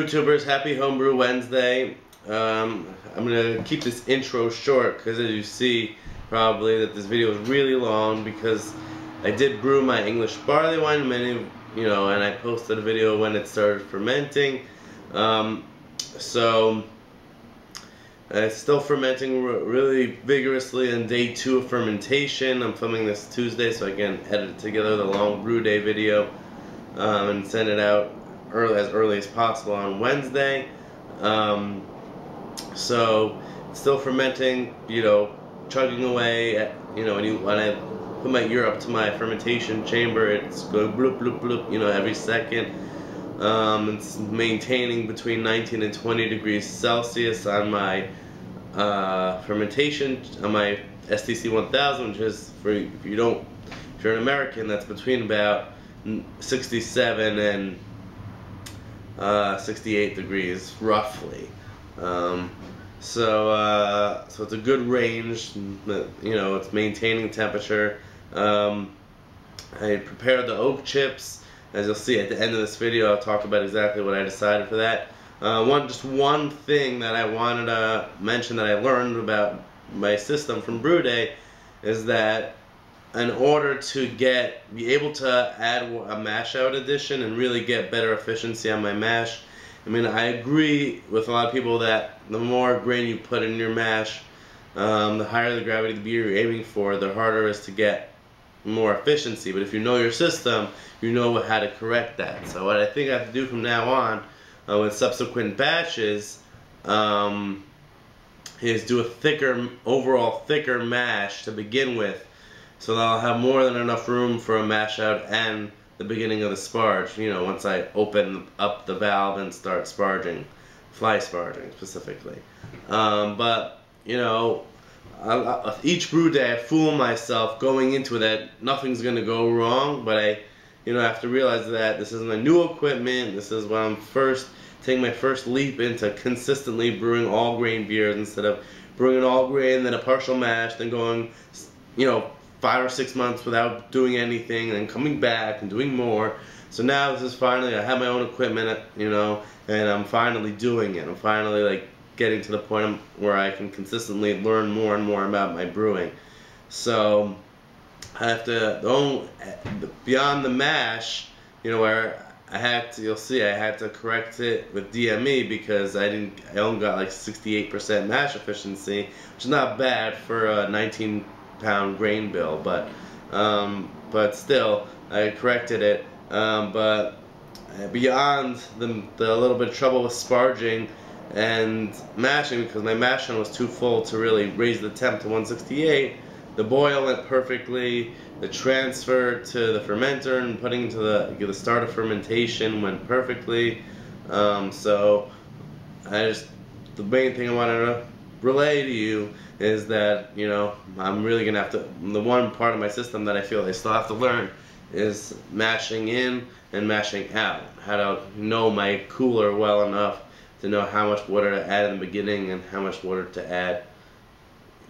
YouTubers, happy Homebrew Wednesday. I'm going to keep this intro short because as you see probably that this video is really long because I did brew my English Barleywine, and I posted a video when it started fermenting. So it's still fermenting really vigorously on day 2 of fermentation. I'm filming this Tuesday so I can edit together the long brew day video and send it out as early as possible on Wednesday. So still fermenting, chugging away. When I put my ear up to my fermentation chamber, it's going bloop bloop bloop, every second. It's maintaining between 19 and 20 degrees Celsius on my fermentation, on my STC 1000, which is, if you're an American, that's between about 67 and 68 degrees roughly. So it's a good range. It's maintaining temperature. I prepared the oak chips. As you'll see at the end of this video, I'll talk about exactly what I decided for that. Just one thing that I wanted to mention that I learned about my system from Brew Day is that in order to be able to add a mash out addition and really get better efficiency on my mash, I agree with a lot of people that the more grain you put in your mash, the higher the gravity of the beer you're aiming for, the harder it is to get more efficiency. But if you know your system, you know how to correct that. So what I think I have to do from now on with subsequent batches is do a overall thicker mash to begin with, so that I'll have more than enough room for a mash out and the beginning of the sparge, once I open up the valve and start sparging, fly sparging specifically. But each brew day I fool myself going into it that nothing's gonna go wrong, but I have to realize that this is my new equipment. This is when I'm taking my first leap into consistently brewing all grain beers instead of brewing an all grain, then a partial mash, then going 5 or 6 months without doing anything, and then coming back and doing more. So now this is finally, I have my own equipment, and I'm finally doing it. I'm finally getting to the point where I can consistently learn more and more about my brewing. So I have to, beyond the mash, where you'll see I had to correct it with DME because I only got 68% mash efficiency, which is not bad for a 19-pound grain bill, but still I corrected it. But beyond the little bit of trouble with sparging and mashing, because my mashing was too full to really raise the temp to 168, the boil went perfectly. The transfer to the fermenter and putting into the start of fermentation went perfectly. So the main thing I wanted to relay to you is that I'm really gonna have to, the one part of my system that I feel I still have to learn is mashing in and mashing out. How to know my cooler well enough to know how much water to add in the beginning and how much water to add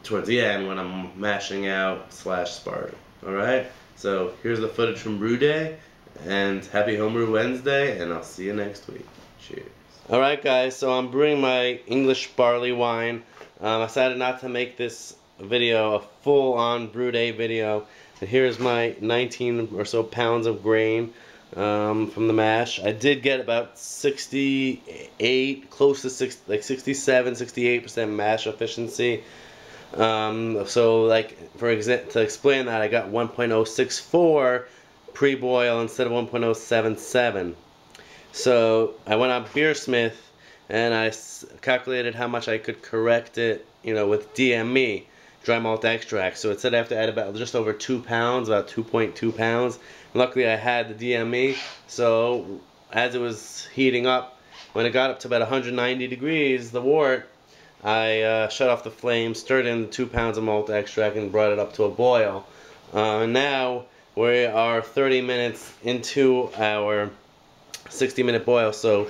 towards the end when I'm mashing out / sparging. Alright, so here's the footage from Brew Day, and happy Homebrew Wednesday, and I'll see you next week. Cheers. Alright guys, so I'm brewing my English Barleywine. I decided not to make this video a full-on Brew Day video. And here's my 19 or so pounds of grain from the mash. I did get about 68, close to 67, 68% mash efficiency. So to explain that, I got 1.064 pre-boil instead of 1.077. So I went on Beersmith and I calculated how much I could correct it, with DME, dry malt extract. So it said I have to add about just over 2 pounds, about 2.2 pounds. Luckily I had the DME, so as it was heating up, when it got up to about 190 degrees, the wort, I shut off the flame, stirred in the 2 pounds of malt extract, and brought it up to a boil. And now we are 30 minutes into our 60-minute boil. So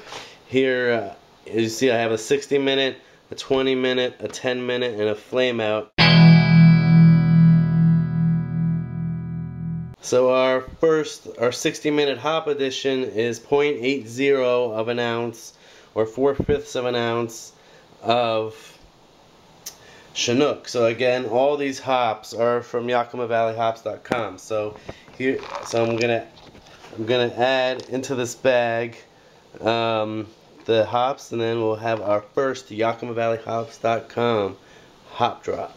here, as you see, I have a 60-minute, a 20-minute, a 10-minute, and a flame out. So our 60-minute hop addition is 0.80 of an ounce, or 4/5 of an ounce of Chinook. So again, all these hops are from YakimaValleyHops.com. So here, I'm gonna add into this bag the hops, and then we'll have our first YakimaValleyHops.com hop drop.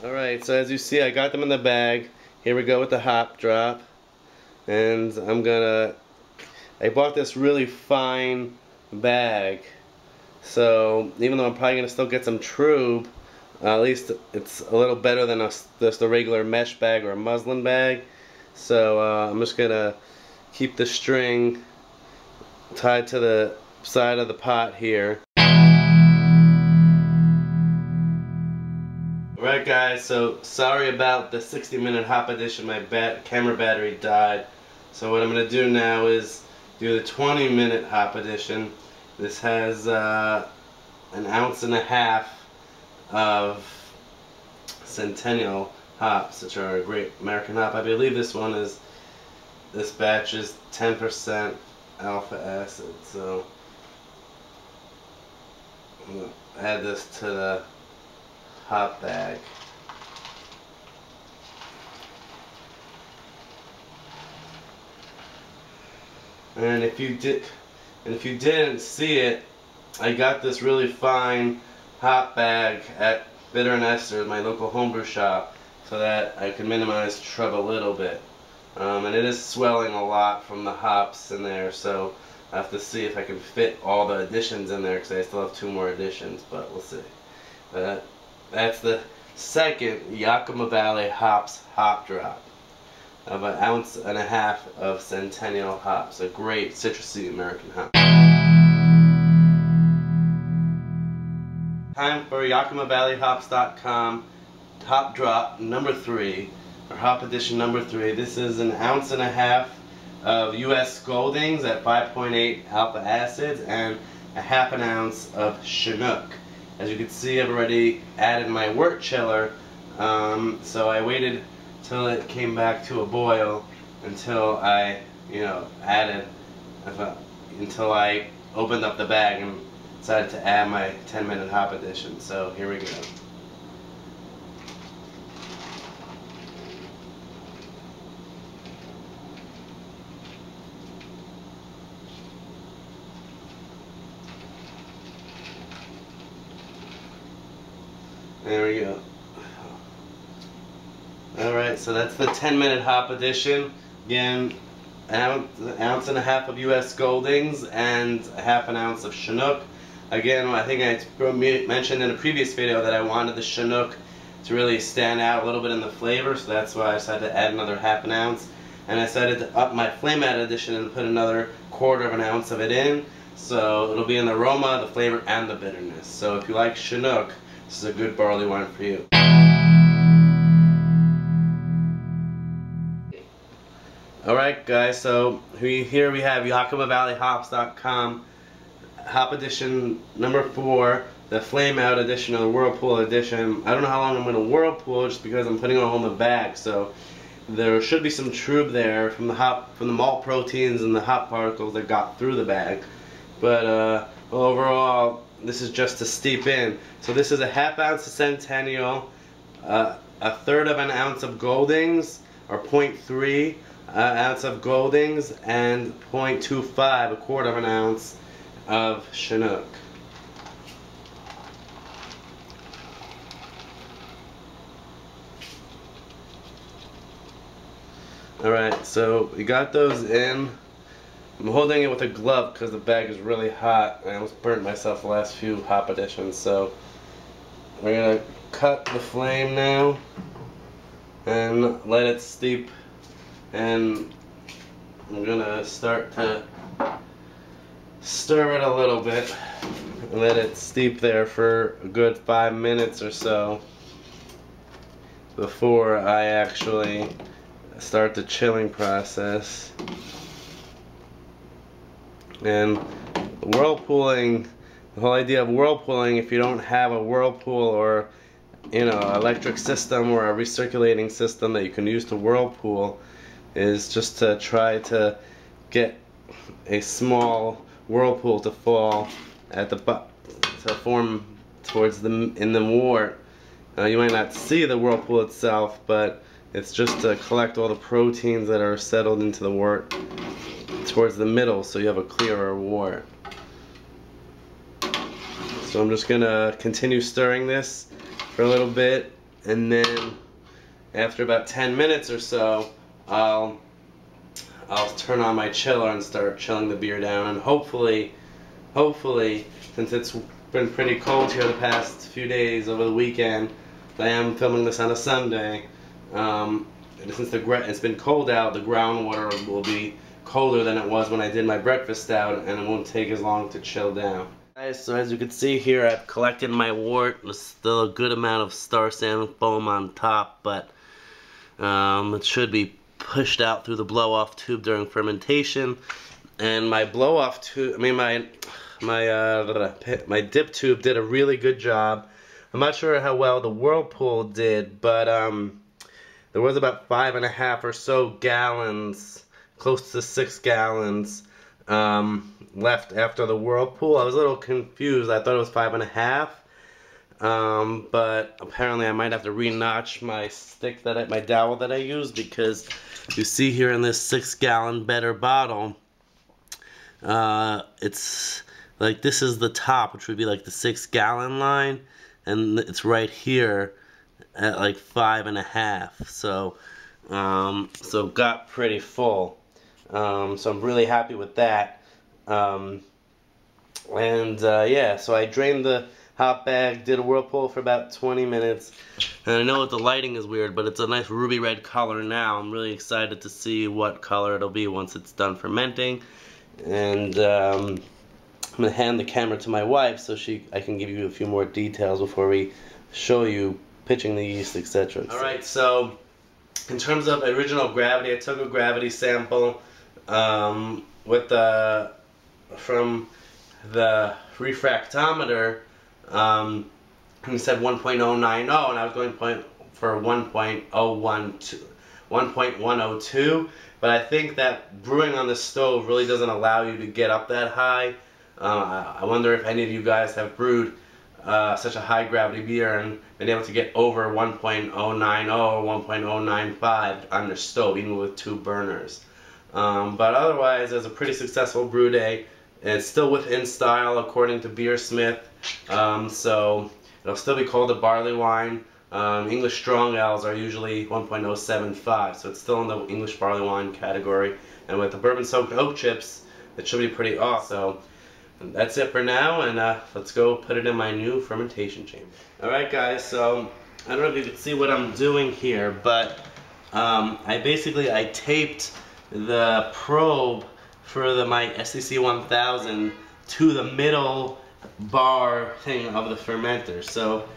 Alright, so as you see, I got them in the bag. Here we go with the hop drop. And I bought this really fine bag. So even though I'm probably going to still get some trube, at least it's a little better than just a regular mesh bag or a muslin bag. So I'm just going to keep the string tied to the side of the pot here. Alright guys, so sorry about the 60-minute hop edition. My camera battery died. So what I'm going to do now is do the 20-minute hop edition. This has 1.5 ounces of Centennial hops, which are a great American hop. I believe this batch is 10% alpha acid. So I'm going to add this to the hop bag. And if you didn't see it, I got this really fine hop bag at Bitter and Esther's, my local homebrew shop, so that I can minimize trouble a little bit. And it is swelling a lot from the hops in there, so I have to see if I can fit all the additions in there, because I still have 2 more additions, but we'll see. But that's the second Yakima Valley Hops hop drop of 1.5 ounces of Centennial hops, a great citrusy American hop. Time for YakimaValleyHops.com hop drop number 3, or hop edition number 3. This is 1.5 ounces of U.S. Goldings at 5.8 alpha acids and 1/2 ounce of Chinook. As you can see, I've already added my wort chiller, so I waited till it came back to a boil until I, until I opened up the bag and decided to add my 10-minute hop edition. So here we go. There we go. Alright, so that's the 10-minute hop edition. Again, 1.5 ounces of U.S. Goldings and 1/2 ounce of Chinook. Again, I think I mentioned in a previous video that I wanted the Chinook to really stand out a little bit in the flavor, so that's why I decided to add another 1/2 ounce. And I decided to up my Flame Out edition and put another 1/4 ounce of it in. So it'll be in the aroma, the flavor, and the bitterness. So if you like Chinook, this is a good barley wine for you. Alright guys, so here we have YakimaValleyHops.com hop edition number 4, the Flame Out edition or the Whirlpool edition. I don't know how long I'm going to whirlpool just because I'm putting it all in the bag, so there should be some trube there from the malt proteins and the hop particles that got through the bag. But overall, this is just to steep in. So this is 1/2 ounce of Centennial, 1/3 ounce of Goldings, or 0.3 ounce of Goldings, and 0.25, 1/4 ounce of Chinook. Alright, so we got those in. I'm holding it with a glove because the bag is really hot. I almost burnt myself the last few hop editions. So we're going to cut the flame now and let it steep. And I'm going to start to stir it a little bit and let it steep there for a good 5 minutes or so before I actually start the chilling process. And whirlpooling, the whole idea of whirlpooling, if you don't have a whirlpool or electric system or a recirculating system that you can use to whirlpool, is just to try to get a small whirlpool to fall at the to form towards in the wort. You might not see the whirlpool itself, but it's just to collect all the proteins that are settled into the wort towards the middle, so you have a clearer wort. So I'm just gonna continue stirring this for a little bit, and then after about 10 minutes or so, I'll turn on my chiller and start chilling the beer down, and hopefully, since it's been pretty cold here the past few days over the weekend, I am filming this on a Sunday. Since it's been cold out, the groundwater will be colder than it was when I did my breakfast stout, and it won't take as long to chill down. Guys, so as you can see here, I've collected my wort. There's still a good amount of star sand foam on top, but it should be pushed out through the blow-off tube during fermentation. And my blow-off tube, I mean my dip tube did a really good job. I'm not sure how well the Whirlpool did, but there was about 5.5 or so gallons, close to 6 gallons left after the Whirlpool. I was a little confused. I thought it was 5.5, but apparently I might have to re-notch my stick my dowel that I use, because you see here in this 6-gallon better bottle, it's like this is the top, which would be like the 6-gallon line, and it's right here at like 5.5. So so got pretty full. So I'm really happy with that. Yeah, so I drained the hot bag, did a Whirlpool for about 20 minutes, and I know that the lighting is weird, but it's a nice ruby red color now. I'm really excited to see what color it'll be once it's done fermenting. And I'm gonna hand the camera to my wife so I can give you a few more details before we show you pitching the yeast, etc. Alright, so in terms of original gravity, I took a gravity sample from the refractometer, and it said 1.090, and I was going for 1.102, but I think that brewing on the stove really doesn't allow you to get up that high. I wonder if any of you guys have brewed such a high gravity beer and been able to get over 1.090 or 1.095 on your stove, even with 2 burners. But otherwise, it was a pretty successful brew day. It's still within style according to Beersmith, so it'll still be called a barley wine. English strong ales are usually 1.075, so it's still in the English barley wine category. And with the bourbon soaked oak chips, it should be pretty awesome. So that's it for now, and let's go put it in my new fermentation chamber. Alright guys, so I don't know if you can see what I'm doing here, but I taped the probe for my SCC 1000 to the middle bar thing of the fermenter. So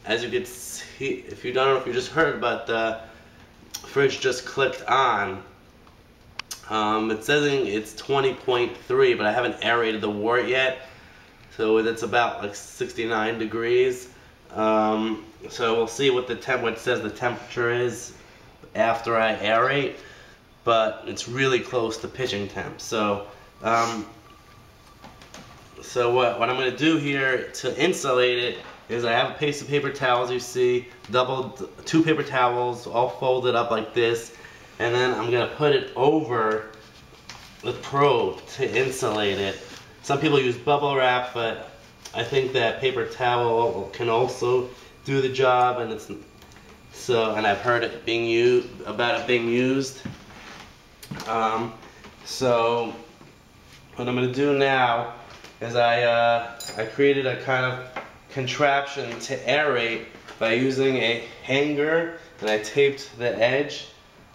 as you can see, if you don't know if you just heard, but the fridge just clicked on. It's saying it's 20.3, but I haven't aerated the wort yet, so it's about like 69 degrees. So we'll see what what it says the temperature is after I aerate, but it's really close to pitching temp. So what I'm going to do here to insulate it is I have a piece of paper towels, you see, 2 paper towels all folded up like this, and then I'm going to put it over the probe to insulate it. Some people use bubble wrap, but I think that paper towel can also do the job, and and I've heard it being used. So what I'm going to do now is I created a kind of contraption to aerate by using a hanger, and I taped the edge.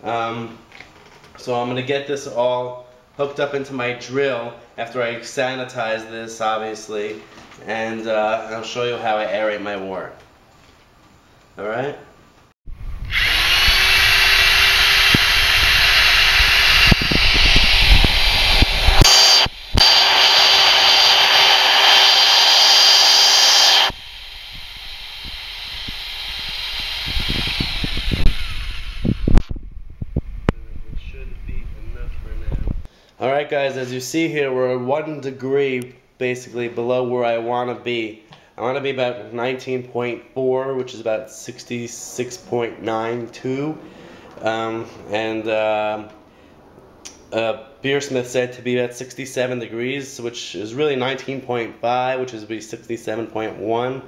So I'm going to get this all hooked up into my drill after I sanitize this, obviously, and I'll show you how I aerate my wort. Alright? as you see here, we're 1 degree basically below where I want to be. I want to be about 19.4, which is about 66.92. Beersmith said to be at 67 degrees, which is really 19.5, which is be 67.1.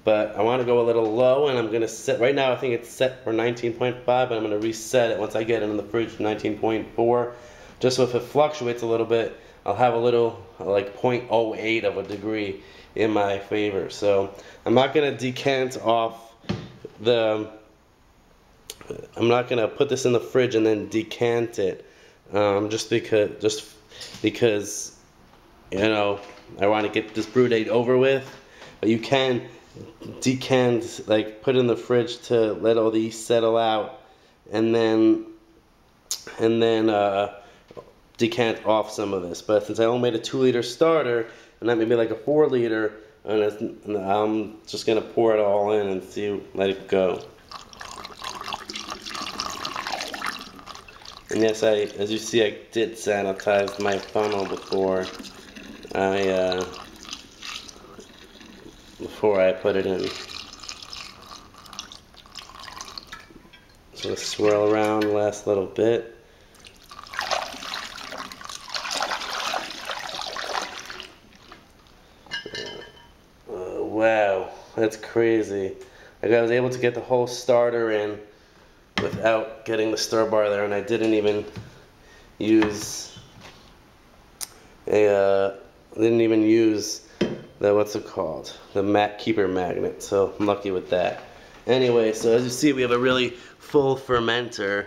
But I want to go a little low, and I'm going to set, right now I think it's set for 19.5, but I'm going to reset it once I get it in the fridge to 19.4. Just so if it fluctuates a little bit, I'll have a little, like 0.08 of a degree in my favor. So I'm not going to decant off the, I'm not going to put this in the fridge and then decant it. Just because, you know, I want to get this brew date over with. But you can decant, like put it in the fridge to let all the yeast settle out, and then decant off some of this. But since I only made a 2-liter starter, and that may be like a 4-liter, and I'm just gonna pour it all in and let it go. And yes, as you see, I did sanitize my funnel before I put it in. So swirl around the last little bit. Wow, that's crazy. Like I was able to get the whole starter in without getting the stir bar there, and I didn't even use the, what's it called? The keeper magnet, so I'm lucky with that. Anyway, so as you see, we have a really full fermenter.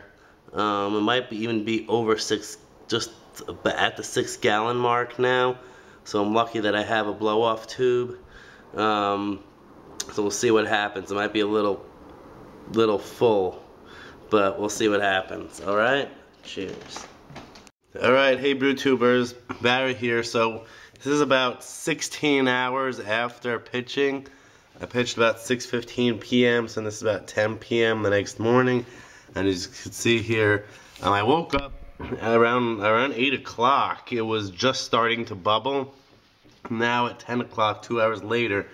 It might even be over 6, just at the 6-gallon mark now. So I'm lucky that I have a blow-off tube. So we'll see what happens. It might be a little full, but we'll see what happens. All right, cheers. All right, hey brew tubers, Barry here. So this is about 16 hours after pitching. I pitched about 6:15 p.m. so this is about 10 p.m. the next morning. And as you can see here, I woke up around 8 o'clock. It was just starting to bubble. Now at 10 o'clock, 2 hours later,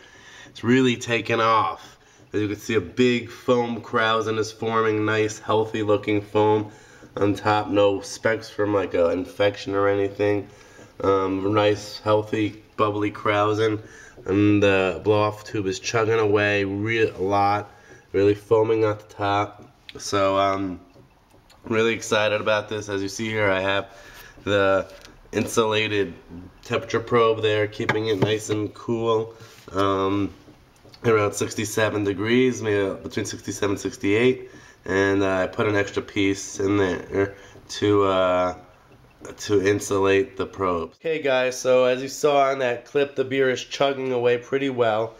it's really taken off. As you can see, a big foam krausen is forming, nice healthy looking foam on top, no specks from like an infection or anything. Nice healthy bubbly krausen, and the blow-off tube is chugging away a lot, really foaming at the top. So I'm really excited about this. As you see here, I have the insulated temperature probe there, keeping it nice and cool. Around 67 degrees, maybe between 67 and 68, and I put an extra piece in there to insulate the probe. Okay guys, so as you saw in that clip, the beer is chugging away pretty well.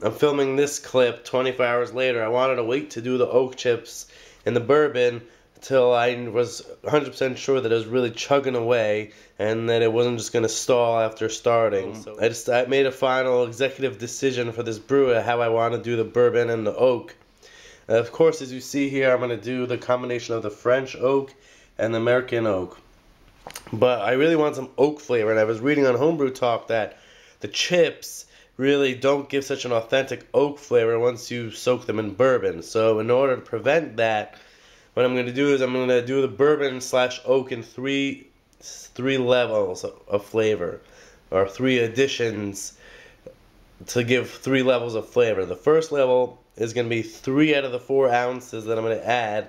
I'm filming this clip 24 hours later. I wanted to wait to do the oak chips and the bourbon till I was 100% sure that it was really chugging away and that it wasn't just going to stall after starting. So I made a final executive decision for this brew of how I want to do the bourbon and the oak. Of course, as you see here, I'm going to do the combination of the French oak and the American oak. But I really want some oak flavor, and I was reading on Homebrew Talk that the chips really don't give such an authentic oak flavor once you soak them in bourbon. So in order to prevent that, what I'm going to do is I'm going to do the bourbon / oak in three levels of flavor, or 3 additions to give 3 levels of flavor. The first level is going to be 3 out of the 4 ounces that I'm going to add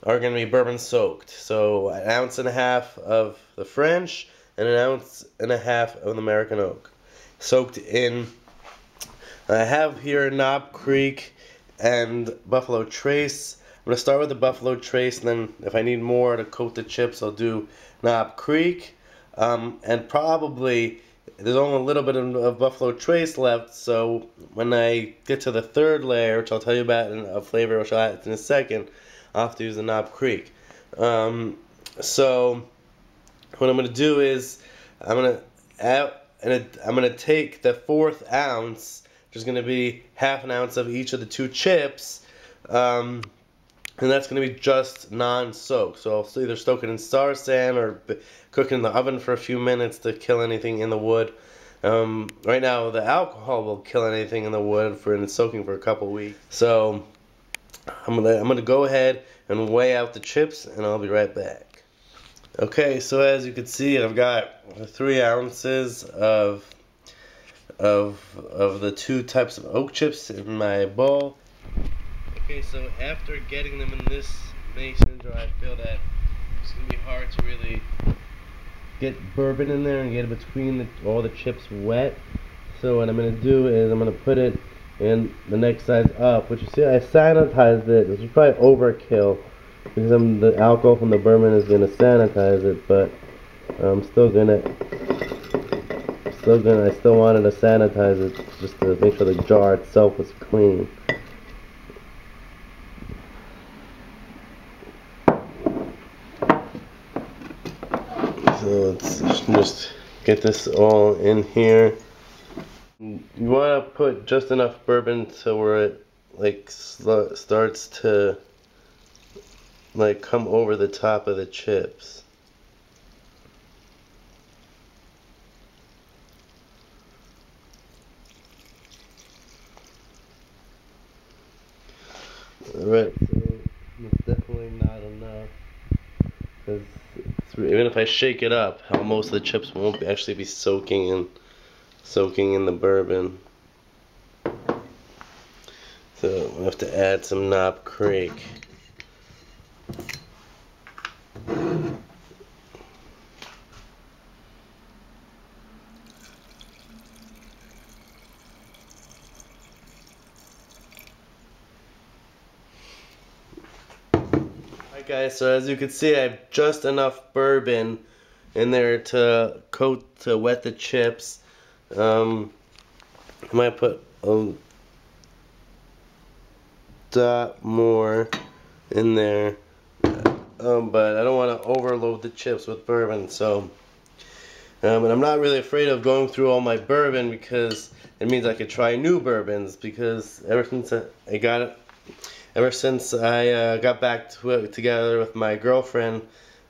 are going to be bourbon soaked. So 1.5 ounces of the French and 1.5 ounces of the American oak soaked in. I have here Knob Creek and Buffalo Trace. I'm going to start with the Buffalo Trace, and then if I need more to coat the chips, I'll do Knob Creek. And probably there's only a little bit of Buffalo Trace left, so when I get to the 3rd layer, which I'll tell you about in a flavor which I'll add in a second, I'll have to use the Knob Creek. So what I'm going to do is I'm going to take the 4th ounce, which is going to be 1/2 ounce of each of the 2 chips, and that's going to be just non-soak. So I'll either soak it in sour sand or cook it in the oven for a few minutes to kill anything in the wood. Right now, the alcohol will kill anything in the wood for soaking for a couple weeks. So I'm gonna go ahead and weigh out the chips, and I'll be right back. Okay, so as you can see, I've got 3 ounces of the 2 types of oak chips in my bowl. Okay, so after getting them in this mason jar, I feel that it's going to be hard to really get bourbon in there and get it between all the chips wet. So what I'm going to do is I'm going to put it in the next size up, which you see I sanitized it. This is probably overkill because the alcohol from the bourbon is going to sanitize it, but I'm still going to I still wanted to sanitize it just to make sure the jar itself was clean. So let's just get this all in here. You want to put just enough bourbon so where it like starts to like come over the top of the chips. Alright, so it's definitely not enough, because even if I shake it up, most of the chips won't actually be soaking in the bourbon. So I have to add some Knob Creek. Alright guys, so as you can see, I have just enough bourbon in there to wet the chips. I might put a dot more in there, but I don't want to overload the chips with bourbon. So, and I'm not really afraid of going through all my bourbon because it means I could try new bourbons. Because ever since I got back together with my girlfriend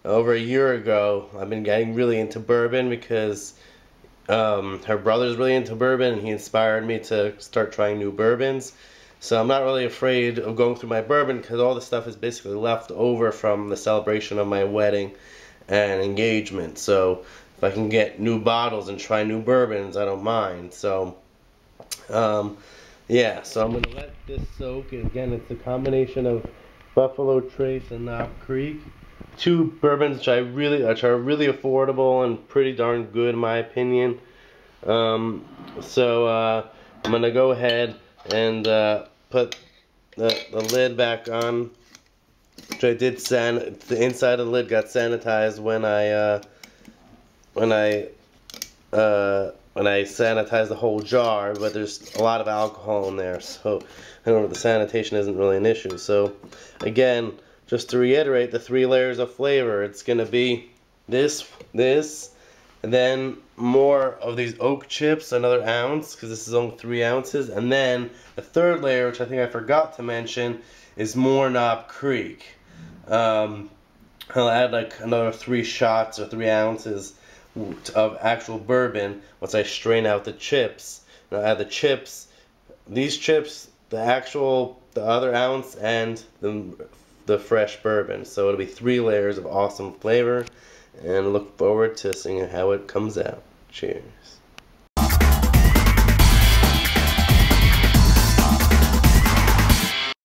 over a year ago, I've been getting really into bourbon because her brother's really into bourbon and he inspired me to start trying new bourbons. So I'm not really afraid of going through my bourbon because all the stuff is basically left over from the celebration of my wedding and engagement. So if I can get new bottles and try new bourbons, I don't mind. So yeah, so I'm going to let this soak. Again, it's a combination of Buffalo Trace and Knob Creek. 2 bourbons which are really affordable and pretty darn good in my opinion. I'm going to go ahead and put the lid back on, which I did the inside of the lid got sanitized when I sanitized the whole jar, but there's a lot of alcohol in there, so I don't know, the sanitation isn't really an issue. So again, just to reiterate, the 3 layers of flavor, it's gonna be this, and then more of these oak chips, another ounce, because this is only 3 ounces, and then the 3rd layer, which I think I forgot to mention, is more Knob Creek. I'll add like another 3 shots or 3 ounces of actual bourbon once I strain out the chips. And I'll add the chips, these chips, the other ounce, and the fresh bourbon. So it'll be 3 layers of awesome flavor, and look forward to seeing how it comes out. Cheers.